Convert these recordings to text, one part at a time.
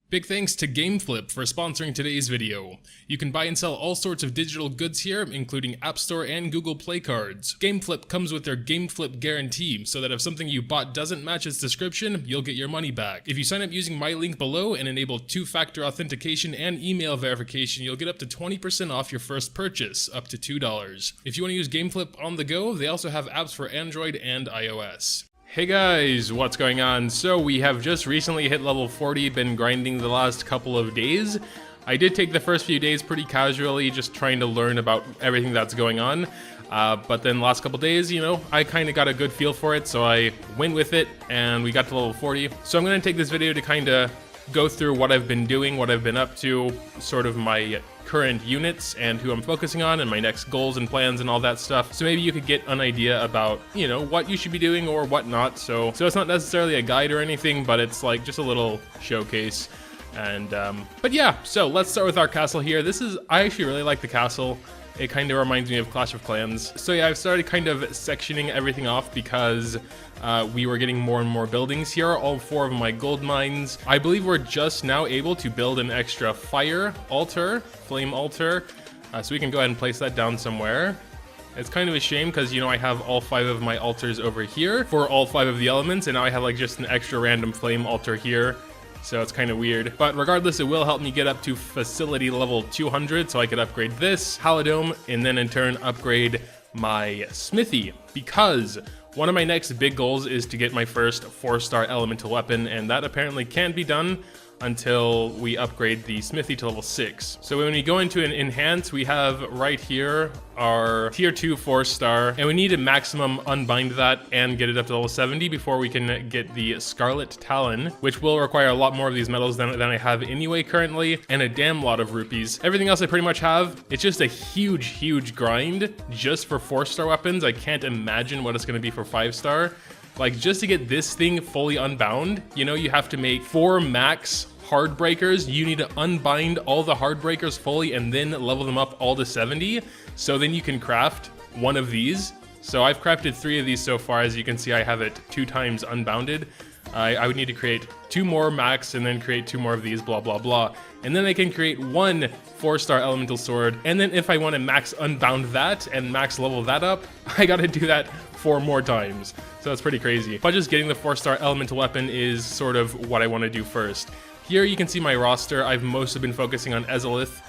Big thanks to GameFlip for sponsoring today's video. You can buy and sell all sorts of digital goods here, including App Store and Google Play cards. GameFlip comes with their GameFlip guarantee, so that if something you bought doesn't match its description, you'll get your money back. If you sign up using my link below and enable two-factor authentication and email verification, you'll get up to 20% off your first purchase, up to $2. If you want to use GameFlip on the go, they also have apps for Android and iOS. Hey guys, what's going on? So we have just recently hit level 40, been grinding the last couple of days. I did take the first few days pretty casually, just trying to learn about everything that's going on. But then last couple days, I kind of got a good feel for it, so I went with it and we got to level 40. So I'm going to take this video to kind of go through what I've been doing, what I've been up to, sort of my current units and who I'm focusing on and my next goals and plans and all that stuff. So maybe you could get an idea about, what you should be doing or what not. So it's not necessarily a guide or anything, but it's like just a little showcase. And, but yeah, so let's start with our castle here. I actually really like the castle. It kind of reminds me of Clash of Clans. So yeah, I've started kind of sectioning everything off because we were getting more and more buildings here. All 4 of my gold mines. I believe we're just now able to build an extra flame altar. So we can go ahead and place that down somewhere. It's kind of a shame because, I have all 5 of my altars over here for all 5 of the elements, and now I have like just an extra random flame altar here. So it's kind of weird. But regardless, it will help me get up to facility level 200, so I could upgrade this Halidome, and then in turn upgrade my smithy, because one of my next big goals is to get my first 4-star elemental weapon, and that apparently can't be done until we upgrade the smithy to level 6. So when we go into an enhance, we have right here our tier 2 4-star, and we need to maximum unbind that and get it up to level 70 before we can get the Scarlet Talon, which will require a lot more of these medals than I have anyway currently, and a damn lot of rupees. Everything else I pretty much have. It's just a huge grind just for 4-star weapons. I can't imagine what it's going to be for 5-star. Like, just to get this thing fully unbound, you have to make 4 max hard breakers. You need to unbind all the hard breakers fully and then level them up all to 70. So then you can craft one of these. So I've crafted 3 of these so far. As you can see, I have it 2 times unbounded. I would need to create 2 more max and then create 2 more of these, blah, blah, blah. And then I can create 1 4-star elemental sword. And then if I want to max unbound that and max level that up, I gotta do that 4 more times. So that's pretty crazy. But just getting the 4-star elemental weapon is sort of what I want to do first. Here you can see my roster. I've mostly been focusing on Ezalith.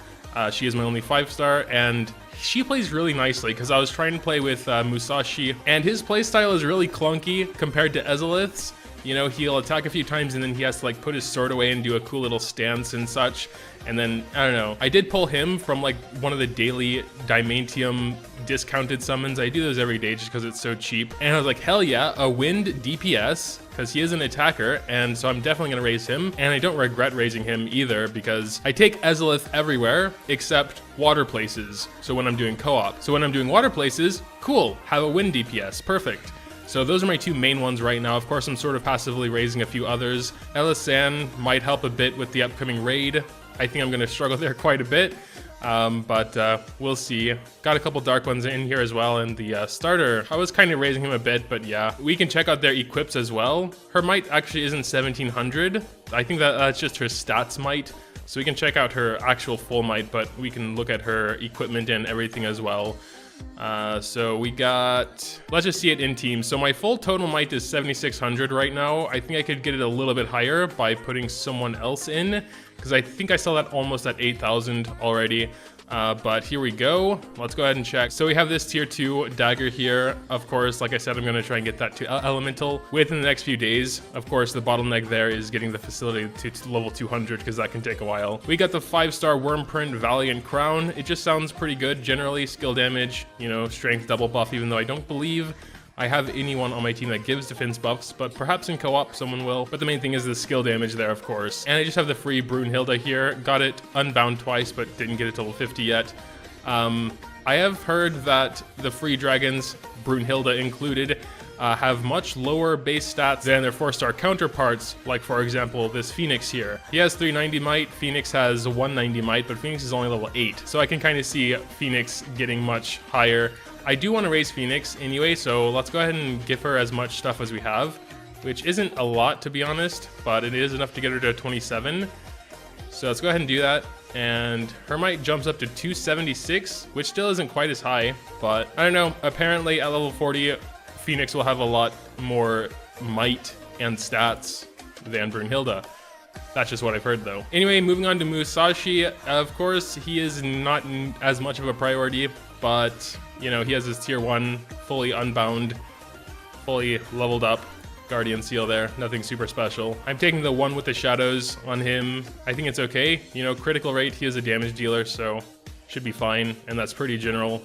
She is my only 5-star, and she plays really nicely because I was trying to play with Musashi, and his playstyle is really clunky compared to Ezalith's. He'll attack a few times and then he has to put his sword away and do a cool little stance and such. And then, I don't know, I did pull him from one of the daily Diamantium discounted summons. I do those every day just because it's so cheap. And I was like, hell yeah, a wind DPS, because he is an attacker, and so I'm definitely going to raise him. And I don't regret raising him either, because I take Ezalith everywhere except water places, so when I'm doing co-op. So when I'm doing water places, cool, have a wind DPS, perfect. So those are my 2 main ones right now. Of course, I'm sort of passively raising a few others. Elisan might help a bit with the upcoming raid. I think I'm going to struggle there quite a bit, but we'll see. Got a couple dark ones in here as well, and the starter, I was kind of raising him a bit, but yeah. We can check out their equips as well. Her might actually isn't 1700. I think that's just her stats might. So we can check out her actual full might, but we can look at her equipment and everything as well. So we got, let's just see it in teams. So my full total might is 7600 right now. I think I could get it a little bit higher by putting someone else in, because I think I saw that almost at 8000 already. But here we go. Let's go ahead and check. So we have this tier 2 dagger here. Of course, like I said, I'm going to try and get that to elemental within the next few days. Of course, the bottleneck there is getting the facility to level 200, because that can take a while. We got the 5-star Wormprint Valiant Crown. It just sounds pretty good. Generally, skill damage, strength double buff, even though I don't believe I have anyone on my team that gives defense buffs, but perhaps in co-op someone will. But the main thing is the skill damage there, of course. And I just have the free Brunhilde here. Got it unbound twice, but didn't get it to level 50 yet. I have heard that the free dragons, Brunhilde included, have much lower base stats than their 4-star counterparts, like for example this Phoenix here. He has 390 might, Phoenix has 190 might, but Phoenix is only level 8. So I can kind of see Phoenix getting much higher. I do want to raise Phoenix anyway, so let's go ahead and give her as much stuff as we have, which isn't a lot to be honest, but it is enough to get her to 27. So let's go ahead and do that. And her might jumps up to 276, which still isn't quite as high, but I don't know. Apparently at level 40, Phoenix will have a lot more might and stats than Brunhilde. That's just what I've heard though. Anyway, moving on to Musashi. Of course, he is not as much of a priority, but you know, he has his tier 1 fully unbound, fully leveled up Guardian Seal there. Nothing super special. I'm taking the one with the shadows on him. I think it's okay. You know, critical rate, he is a damage dealer, so should be fine. And that's pretty general.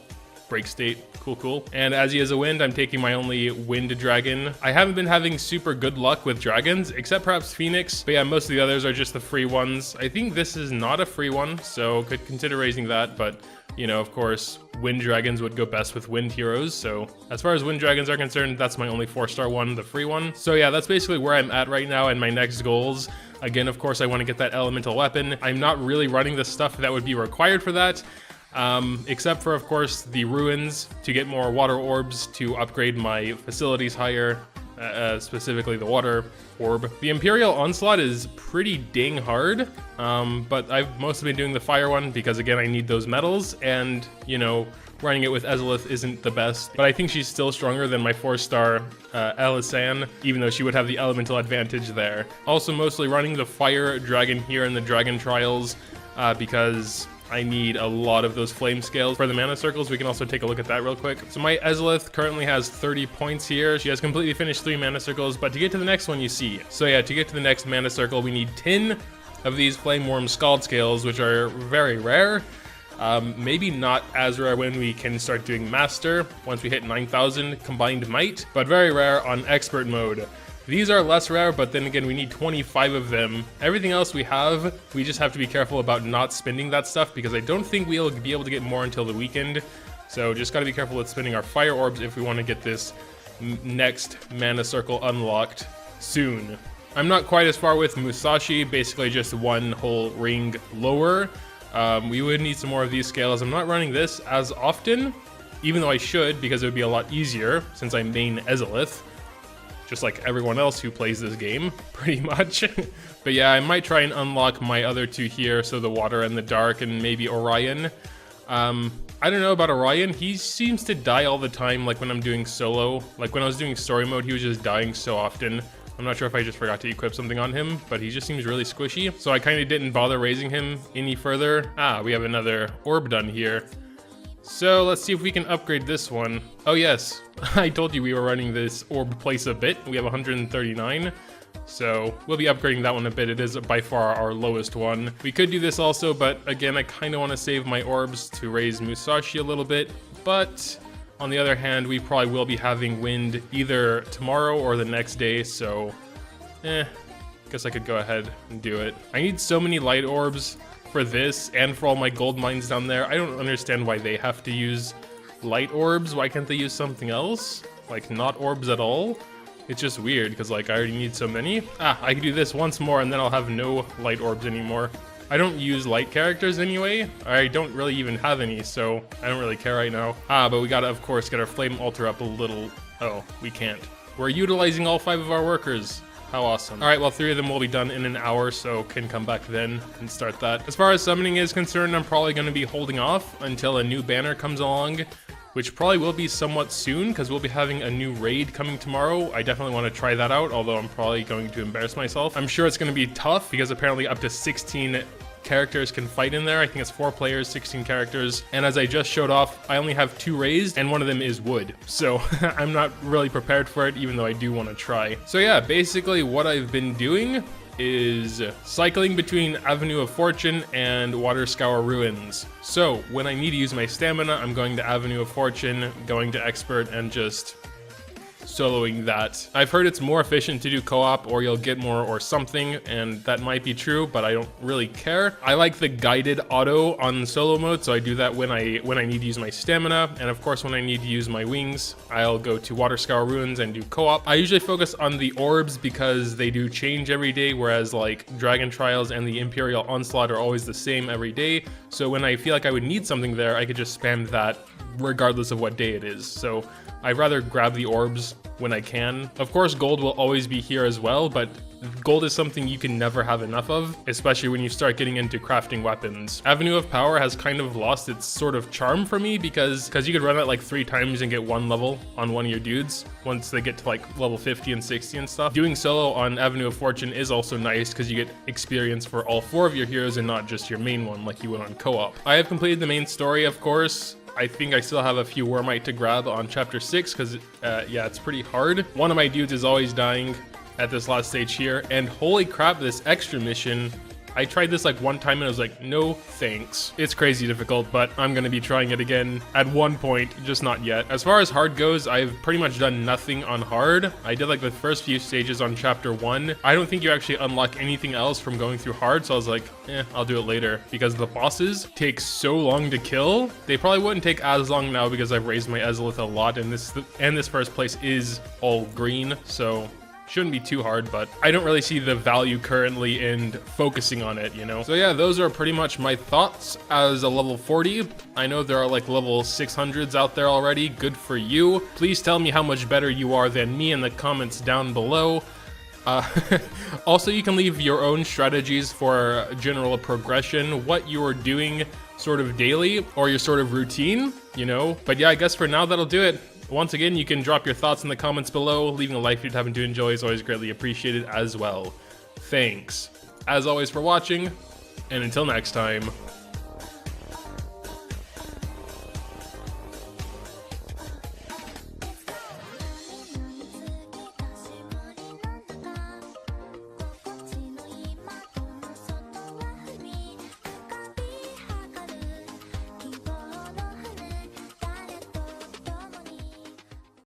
Break state. Cool, cool. And as he is a wind, I'm taking my only wind dragon. I haven't been having super good luck with dragons, except perhaps Phoenix. But yeah, most of the others are just the free ones. I think this is not a free one, so could consider raising that. But, you know, of course, wind dragons would go best with wind heroes. So as far as wind dragons are concerned, that's my only 4-star one, the free one. So yeah, that's basically where I'm at right now and my next goals. Again, of course, I want to get that elemental weapon. I'm not really running the stuff that would be required for that. Except for, of course, the ruins to get more water orbs to upgrade my facilities higher, specifically the water orb. The Imperial Onslaught is pretty dang hard, but I've mostly been doing the fire one because, again, I need those medals, and, you know, running it with Ezzelith isn't the best, but I think she's still stronger than my 4-star Elisan, even though she would have the elemental advantage there. Also, mostly running the fire dragon here in the dragon trials because I need a lot of those flame scales for the mana circles. We can also take a look at that real quick. So my Ezzelith currently has 30 points here. She has completely finished 3 mana circles, but to get to the next one, you see. So yeah, to get to the next mana circle, we need 10 of these Flame Worm Scald Scales, which are very rare. Maybe not as rare when we can start doing Master, once we hit 9,000 combined might, but very rare on Expert mode. These are less rare, but then again, we need 25 of them. Everything else we have, we just have to be careful about not spending that stuff, because I don't think we'll be able to get more until the weekend. So just gotta be careful with spending our fire orbs if we want to get this next mana circle unlocked soon. I'm not quite as far with Musashi, basically just one whole ring lower. We would need some more of these scales. I'm not running this as often, even though I should, because it would be a lot easier since I main Ezzelith. Just like everyone else who plays this game, pretty much. But yeah, I might try and unlock my other 2 here, so the water and the dark, and maybe Orion. I don't know about Orion. He seems to die all the time, like when I'm doing solo. Like when I was doing story mode, he was just dying so often. I'm not sure if I just forgot to equip something on him, but he just seems really squishy. So I kind of didn't bother raising him any further. We have another orb done here. So let's see if we can upgrade this one. Oh yes, I told you we were running this orb place a bit. We have 139. So we'll be upgrading that one a bit. It is by far our lowest one. We could do this also, but again, I kind of want to save my orbs to raise Musashi a little bit. But on the other hand, we probably will be having wind either tomorrow or the next day. So, guess I could go ahead and do it. I need so many light orbs for this and for all my gold mines down there. I don't understand why they have to use light orbs. Why can't they use something else? Like not orbs at all? It's just weird because like I already need so many. I can do this once more and then I'll have no light orbs anymore. I don't use light characters anyway. I don't really even have any, so I don't really care right now. But we gotta of course get our flame altar up a little. Oh, we can't. We're utilizing all 5 of our workers. How awesome. All right, well, 3 of them will be done in an hour, so can come back then and start that. As far as summoning is concerned, I'm probably going to be holding off until a new banner comes along, which probably will be somewhat soon, because we'll be having a new raid coming tomorrow. I definitely want to try that out, although I'm probably going to embarrass myself. I'm sure it's going to be tough, because apparently up to 16 characters can fight in there. I think it's 4 players, 16 characters. And as I just showed off, I only have 2 raised and one of them is wood. So I'm not really prepared for it, even though I do want to try. So yeah, basically what I've been doing is cycling between Avenue of Fortune and Water Scour Ruins. So when I need to use my stamina, I'm going to Avenue of Fortune, going to Expert, and just soloing that. I've heard it's more efficient to do co-op or you'll get more or something, and that might be true, but I don't really care. I like the guided auto on solo mode, so I do that when I need to use my stamina, and of course when I need to use my wings, I'll go to Water Scour Ruins and do co-op. I usually focus on the orbs because they do change every day, whereas like Dragon Trials and the Imperial Onslaught are always the same every day, so when I feel like I would need something there, I could just spam that regardless of what day it is. So I'd rather grab the orbs when I can. Of course, gold will always be here as well, but gold is something you can never have enough of, especially when you start getting into crafting weapons. Avenue of Power has kind of lost its sort of charm for me because you could run it like 3 times and get 1 level on one of your dudes once they get to like level 50 and 60 and stuff. Doing solo on Avenue of Fortune is also nice because you get experience for all 4 of your heroes and not just your main one like you would on co-op. I have completed the main story, of course. I think I still have a few Wormite to grab on chapter 6 because yeah, it's pretty hard. One of my dudes is always dying at this last stage here, and holy crap, this extra mission, I tried this like 1 time and I was like, no thanks. It's crazy difficult, but I'm gonna be trying it again at one point, just not yet. As far as hard goes, I've pretty much done nothing on hard. I did like the first few stages on chapter 1. I don't think you actually unlock anything else from going through hard, so I was like, I'll do it later. Because the bosses take so long to kill. They probably wouldn't take as long now because I've raised my Ezolith a lot, and this first place is all green, so shouldn't be too hard, but I don't really see the value currently in focusing on it, you know? So yeah, those are pretty much my thoughts as a level 40. I know there are like level 600s out there already. Good for you. Please tell me how much better you are than me in the comments down below. Also, you can leave your own strategies for general progression, what you are doing sort of daily or your sort of routine, you know? But yeah, I guess for now that'll do it. Once again, you can drop your thoughts in the comments below. Leaving a like if you happen to enjoy is always greatly appreciated as well. Thanks, as always, for watching, and until next time,